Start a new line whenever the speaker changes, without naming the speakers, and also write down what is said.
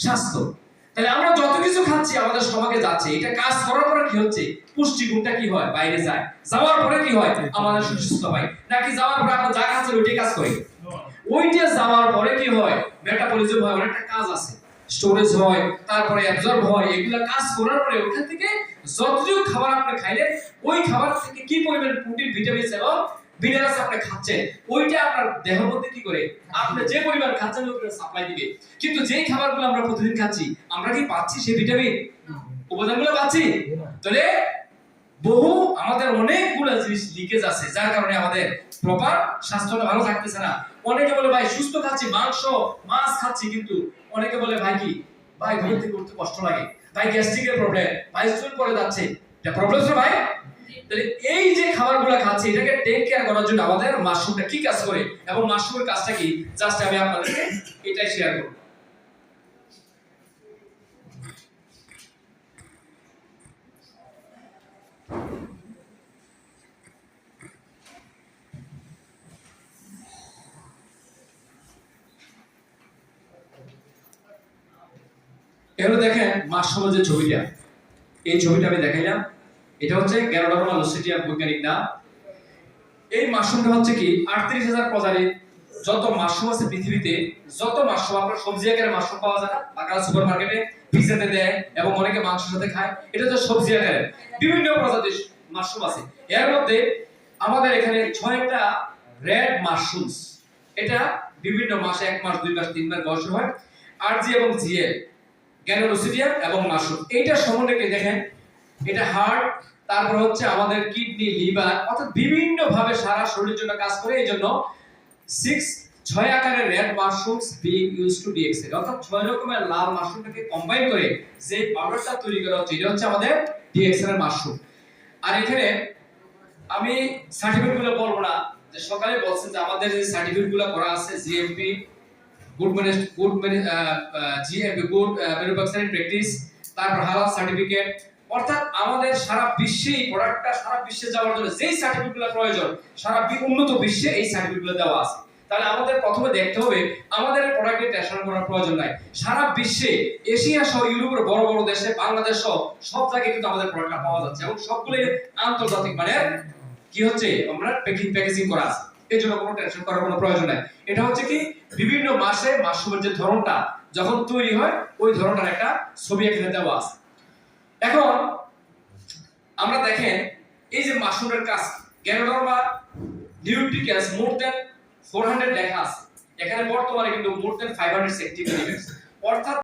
স্বাস্থ্য। তাহলে আমরা যত কিছু খাচ্ছি আমাদের সমাজে যাচ্ছে, এটা কাজ করার পরে কি হচ্ছে? পুষ্টিগুণটা কি হয়? বাইরে যায়। যাওয়ার পরে কি হয়? আমাদের সুস্থ হয়। নাকি যাওয়ার পরে আমরা যা খাচ্ছি ওইটাই কাজ করে? ওইটা যাওয়ার পরে কি হয়? মেটাবলিজম হয়, অনেকটা কাজ আছে। স্টোরেজ হয়, তারপরে অ্যাবজর্ব হয়, এগুলা কাজ করার পরে ওখান থেকে যতটুকু খাবার আপনি খাইলেন, ওই খাবার থেকে কি পরিমাণ প্রোটিন, ভিটামিন এবং মিনারেলস আপনি খাচ্ছেন, ওইটা আপনার দেহের মধ্যে কি করে? আপনি যে পরিমাণ খাচ্ছেন ওইটা সাপ্লাই দিবে। কিন্তু যেই খাবারগুলো আমরা প্রতিদিন খাচ্ছি, আমরা কি পাচ্ছি সেই ভিটামিন উপাদানগুলো পাচ্ছি? তাহলে বহু আমাদের অনেকগুলো জিনিস লিকেজ আছে, যার কারণে আমাদের প্রপার স্বাস্থ্যটা ভালো থাকতেছে না। অনেকে বলে ভাই সুস্থ খাচ্ছি, মাংস মাছ খাচ্ছি, কিন্তু অনেকে বলে ভাই কি ভাই ঘুম থেকে উঠতে কষ্ট লাগে, ভাই গ্যাস্ট্রিকের প্রবলেম, ভাই স্টুল পড়ে যাচ্ছে। এটা প্রবলেম না ভাই? তাহলে এই যে খাবারগুলো খাচ্ছি, এটাকে টেক কেয়ার করার জন্য আমাদের মাশরুমটা কি কাজ করে এবং মাশরুমের কাজটা কি, জাস্ট আমি আপনাদেরকে এটাই শেয়ার করব। এগুলো দেখেন মাশরুমের যে ছবিটা, এই ছবিটা আমি দেখাইলাম, এটা হচ্ছে গ্যানোডার্মা লুসিডিয়াম বৈজ্ঞানিক নাম। এই মাশরুমটা হচ্ছে কি ৩৮,০০০ প্রজাতির যত মাশরুম আছে পৃথিবীতে, যত মাশরুম আপনার সবজি আকারে মাশরুম পাওয়া যায় না, বাংলা সুপার মার্কেটে পিজাতে দেয় এবং অনেকে মাংসের সাথে খায়, এটা হচ্ছে সবজি আকারে বিভিন্ন প্রজাতির মাশরুম আছে। এর মধ্যে আমাদের এখানে ৬টা রেড মাশরুমস, এটা বিভিন্ন মাসে ১ মাস ২ মাস ৩ মাস বয়স হয়। আরজি এবং জিএল, গ্যানোডার্মা এবং মাশরুম, এইটা সম্বন্ধে দেখেন, এটা হার্ট, তারপর হচ্ছে আমাদের কিডনি, লিভার, অর্থাৎ বিভিন্ন ভাবে সারা শরীরের জন্য কাজ করে। এই জন্য 6 আকারের red mushrooms being used to DXL, অর্থাৎ ৬ রকমের লাল মাশরুমটাকে কম্বাইন করে যে পাউডারটা তৈরি করা হচ্ছে, এটা হচ্ছে আমাদের ডিএক্সএল এর মাশরুম। আর এখানে আমি সার্টিফিকেটগুলো বলবো না, যে সকালে বলছেন যে আমাদের যে সার্টিফিকেটগুলো করা আছে GMP, good GMP good manufacturing practice, তারপর হালাল সার্টিফিকেট, অর্থাৎ আমাদের সারা বিশ্বে এই প্রোডাক্টটা সারা বিশ্বে যাওয়ার জন্য যেই সার্টিফিকেটগুলো প্রয়োজন, সারা উন্নত বিশ্বে এই সার্টিফিকেটগুলো দেওয়া আছে। তাহলে আমাদের প্রথমে দেখতে হবে আমাদের প্রোডাক্টে টেনশন করার প্রয়োজন নাই। সারা বিশ্বে এশিয়া সহ ইউরোপের বড় বড় দেশে, বাংলাদেশ সহ সব জায়গায় কিন্তু আমাদের প্রোডাক্টটা পাওয়া যাচ্ছে এবং সবগুলো আন্তর্জাতিক মানের কি হচ্ছে, আমরা প্যাকেজিং করা আছে। এর জন্য কোনো টেনশন করার কোনো প্রয়োজন নাই। এটা হচ্ছে কি বিভিন্ন মাসে মাশরুমের যে ধরনটা যখন তৈরি হয়, ওই ধরনটার একটা ছবি এখানে দেওয়া আছে। এখন আমরা দেখেন এই যে মাশরুমের কাজ, গ্যানোডার্মা নিউট্রিকাস মোর দ্যান 400 লেখা আছে এখানে, বর্তমানে কিন্তু মোর দ্যান 500 অর্থাৎ